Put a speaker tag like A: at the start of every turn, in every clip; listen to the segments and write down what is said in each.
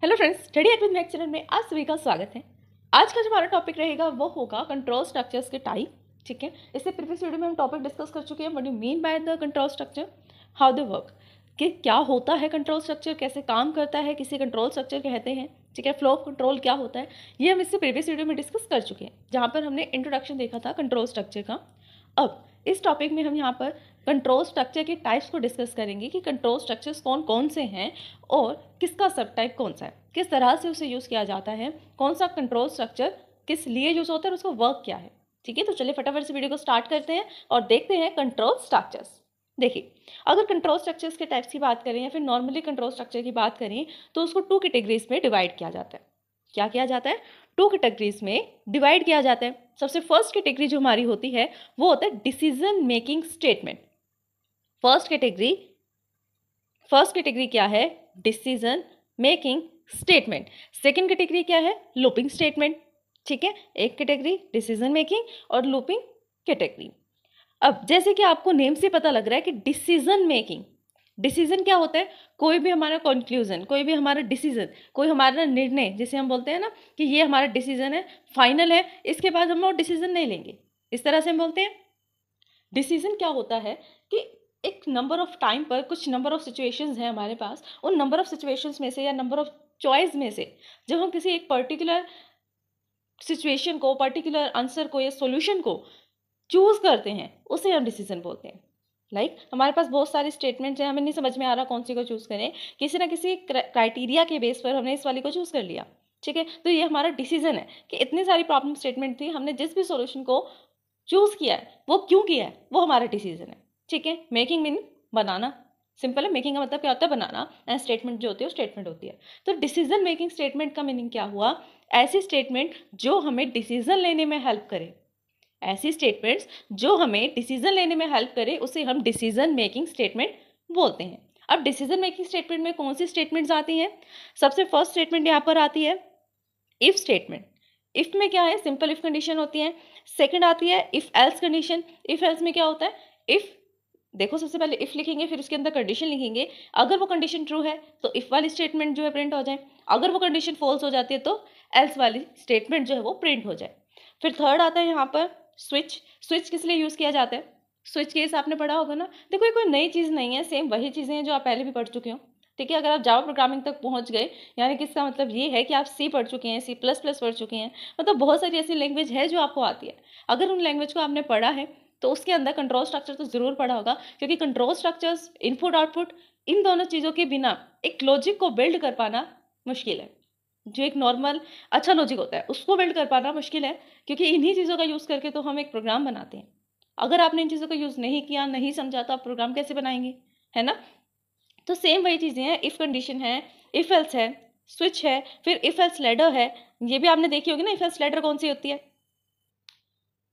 A: Hello friends, study at with Mac channel में आप सभी का स्वागत है। आज का जो हमारा टॉपिक रहेगा वो होगा कंट्रोल स्ट्रक्चर्स के टाइप। ठीक है, इससे प्रीवियस वीडियो में हम टॉपिक डिस्कस कर चुके हैं what you mean by the control structure, how they work, कि क्या होता है कंट्रोल स्ट्रक्चर, कैसे काम करता है, किसी कंट्रोल स्ट्रक्चर कहते हैं। ठीक है, फ्लो ऑफ कंट्रोल क्या होता है, ये हम इससे प्रीवियस वीडियो में डिस्कस कर चुके हैं, जहाँ पर हमने इंट्रोडक्शन देखा था कंट्रोल स्ट्रक्चर का। अब इस टॉपिक में हम यहाँ पर कंट्रोल स्ट्रक्चर के टाइप्स को डिस्कस करेंगे कि कंट्रोल स्ट्रक्चर्स कौन कौन से हैं और किसका सब टाइप कौन सा है, किस तरह से उसे यूज़ किया जाता है, कौन सा कंट्रोल स्ट्रक्चर किस लिए यूज़ होता है और उसका वर्क क्या है। ठीक है, तो चलिए फटाफट से वीडियो को स्टार्ट करते हैं और देखते हैं कंट्रोल स्ट्रक्चर्स। देखिए, अगर कंट्रोल स्ट्रक्चर्स के टाइप्स की बात करें या फिर नॉर्मली कंट्रोल स्ट्रक्चर की बात करें तो उसको टू कैटेगरीज में डिवाइड किया जाता है। क्या किया जाता है? टू कैटेगरीज में डिवाइड किया जाता है। सबसे फर्स्ट कैटेगरी जो हमारी होती है वो होता है decision making statement. First category क्या है? Decision making statement. Second category क्या है? Looping statement. ठीक है, एक कैटेगरी डिसीजन मेकिंग और लूपिंग कैटेगरी। अब जैसे कि आपको नेम से पता लग रहा है कि डिसीजन मेकिंग, डिसीजन क्या होता है? कोई भी हमारा कंक्लूजन, कोई भी हमारा डिसीजन, कोई हमारा निर्णय, जिसे हम बोलते हैं ना कि ये हमारा डिसीजन है, फाइनल है, इसके बाद हम और डिसीजन नहीं लेंगे, इस तरह से हम बोलते हैं। डिसीजन क्या होता है कि एक नंबर ऑफ टाइम पर कुछ नंबर ऑफ सिचुएशंस हैं हमारे पास, उन नंबर ऑफ सिचुएशंस में से या नंबर ऑफ चॉइस में से जब हम किसी एक पर्टिकुलर सिचुएशन को, पर्टिकुलर आंसर को या सॉल्यूशन को चूज करते हैं, उसे हम डिसीजन बोलते हैं। हमारे पास बहुत सारे स्टेटमेंट्स हैं, हमें नहीं समझ में आ रहा कौन सी को चूज करें, किसी ना किसी क्राइटेरिया के बेस पर हमने इस वाली को चूज कर लिया। ठीक है, तो ये हमारा डिसीजन है कि इतनी सारी प्रॉब्लम स्टेटमेंट थी, हमने जिस भी सॉल्यूशन को चूज किया है वो क्यों किया है, वो हमारा डिसीजन है। ठीक है, मेकिंग मीन बनाना, सिंपल है। मेकिंग का मतलब क्या होता है? बनाना। एंड स्टेटमेंट जो होती है वो स्टेटमेंट होती है। तो डिसीजन मेकिंग स्टेटमेंट का मीनिंग क्या हुआ? ऐसी स्टेटमेंट जो हमें डिसीजन लेने में हेल्प करे, ऐसी स्टेटमेंट्स जो हमें डिसीजन लेने में हेल्प करे, उसे हम डिसीजन मेकिंग स्टेटमेंट बोलते हैं। अब डिसीजन मेकिंग स्टेटमेंट में कौन सी स्टेटमेंट्स आती हैं? सबसे फर्स्ट स्टेटमेंट यहाँ पर आती है इफ स्टेटमेंट। इफ में क्या है? सिंपल इफ कंडीशन होती है। सेकंड आती है if else condition. If else में क्या होता है? इफ, देखो सबसे पहले इफ लिखेंगे, फिर उसके अंदर कंडीशन लिखेंगे। अगर वो कंडीशन ट्रू है तो इफ वाली स्टेटमेंट जो है प्रिंट हो जाए, अगर वो कंडीशन फॉल्स हो जाती है तो एल्स वाली स्टेटमेंट जो है वो प्रिंट हो जाए। फिर थर्ड आता है यहाँ पर स्विच। स्विच किस लिए यूज़ किया जाता है? स्विच केस आपने पढ़ा होगा ना। देखो, ये कोई नई चीज़ नहीं है, सेम वही चीज़ें हैं जो आप पहले भी पढ़ चुके हो। ठीक है, अगर आप जावा प्रोग्रामिंग तक पहुंच गए, यानी कि इसका मतलब ये है कि आप सी पढ़ चुके हैं, सी प्लस प्लस पढ़ चुके हैं, मतलब बहुत सारी ऐसी लैंग्वेज है जो आपको आती है। अगर उन लैंग्वेज को आपने पढ़ा है तो उसके अंदर कंट्रोल स्ट्रक्चर तो ज़रूर पढ़ा होगा, क्योंकि कंट्रोल स्ट्रक्चर्स, इनपुट आउटपुट, इन दोनों चीज़ों के बिना एक लॉजिक को बिल्ड कर पाना मुश्किल है। जो एक नॉर्मल अच्छा लॉजिक होता है उसको बिल्ड कर पाना मुश्किल है, क्योंकि इन्हीं चीज़ों का यूज़ करके तो हम एक प्रोग्राम बनाते हैं। अगर आपने इन चीज़ों का यूज़ नहीं किया, नहीं समझा, तो आप प्रोग्राम कैसे बनाएंगे, है ना? तो सेम वही चीज़ें हैं। इफ़ कंडीशन है, इफ एल्स है, स्विच है, फिर इफ एल्स लैडर है। ये भी आपने देखी होगी ना, इफ एल्स लैडर कौन सी होती है?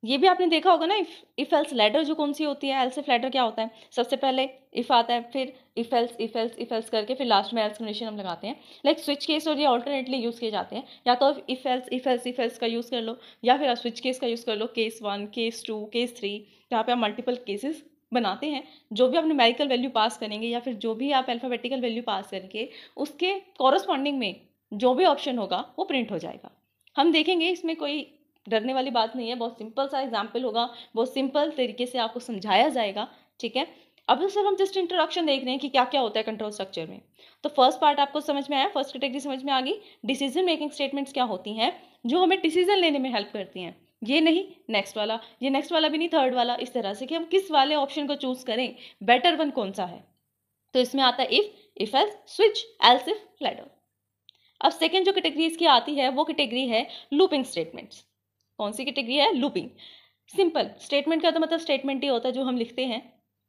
A: ये भी आपने देखा होगा ना, इफ एल्स लैडर जो कौन सी होती है। एल्स इफ लैडर क्या होता है? सबसे पहले इफ आता है, फिर if else if else if else करके फिर लास्ट में एल्स कंडीशन हम लगाते हैं। स्विच केस और ये ऑल्टरनेटली यूज़ किए जाते हैं। या तो if else if else if else का यूज़ कर लो, या फिर आप स्विच केस का यूज़ कर लो, केस 1, केस 2, केस 3। यहाँ पे आप मल्टीपल केसेस बनाते हैं। जो भी आप न्यूमेरिकल वैल्यू पास करेंगे या फिर जो भी आप अल्फाबेटिकल वैल्यू पास करके उसके कॉरस्पॉन्डिंग में जो भी ऑप्शन होगा वो प्रिंट हो जाएगा। हम देखेंगे, इसमें कोई डरने वाली बात नहीं है, बहुत सिंपल सा एग्जाम्पल होगा, बहुत सिंपल तरीके से आपको समझाया जाएगा। ठीक है, अब तो सर हम जस्ट इंट्रोडक्शन देख रहे हैं कि क्या क्या होता है कंट्रोल स्ट्रक्चर में। तो फर्स्ट पार्ट आपको समझ में आया, फर्स्ट कैटेगरी समझ में आ गई। डिसीजन मेकिंग स्टेटमेंट्स क्या होती हैं जो हमें डिसीजन लेने में हेल्प करती हैं। ये नहीं नेक्स्ट वाला, ये नेक्स्ट वाला भी नहीं, थर्ड वाला, इस तरह से कि हम किस वाले ऑप्शन को चूज करें, बेटर वन कौन सा है। तो इसमें आता है if else, switch, else if, ladder. अब सेकेंड जो कैटेगरी इसकी आती है वो कैटेगरी है लूपिंग स्टेटमेंट्स। कौन सी कैटेगरी है? लूपिंग। सिंपल स्टेटमेंट का तो मतलब स्टेटमेंट ही होता है जो हम लिखते हैं।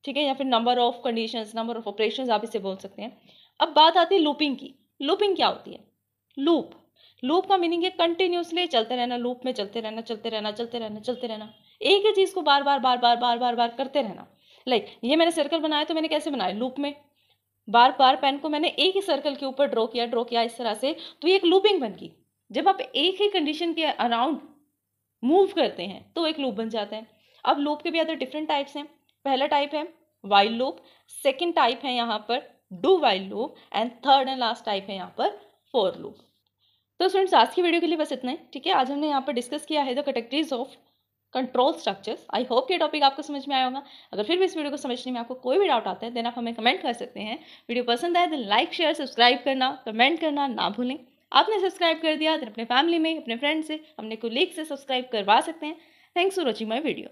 A: ठीक है, या फिर number of conditions, number of operations आप इसे बोल सकते हैं। अब बात आती है लूपिंग की। लूपिंग क्या होती है? लूप, लूप का मीनिंग है कंटिन्यूसली चलते रहना, लूप में चलते रहना, चलते रहना, चलते रहना, चलते रहना, एक ही चीज को बार बार बार बार बार बार बार करते रहना। ये मैंने सर्कल बनाया तो मैंने कैसे बनाया? लूप में बार बार पेन को मैंने एक ही सर्कल के ऊपर ड्रॉ किया इस तरह से, तो ये एक लूपिंग बन गई। जब आप एक ही कंडीशन के अराउंड मूव करते हैं तो एक लूप बन जाता है। अब लूप के भी अदर डिफरेंट टाइप्स हैं। पहला टाइप है वाइल लूप, सेकंड टाइप है यहाँ पर do while loop, and third and last type है यहाँ पर फॉर लूप। तो स्टूडेंट्स आज की वीडियो के लिए बस इतना ही, ठीक है। आज हमने यहाँ पर डिस्कस किया है the categories of control structures. I hope कि टॉपिक आपको समझ में आया होगा। अगर फिर भी इस वीडियो को समझने में आपको कोई भी डाउट आता है देन आप हमें कमेंट कर सकते हैं। वीडियो पसंद आए तो लाइक शेयर सब्सक्राइब करना कमेंट करना ना भूलें। आपने सब्सक्राइब कर दिया तो अपने फैमिली में अपने फ्रेंड से अपने कोलीग से सब्सक्राइब करवा सकते हैं। Thanks for watching my video.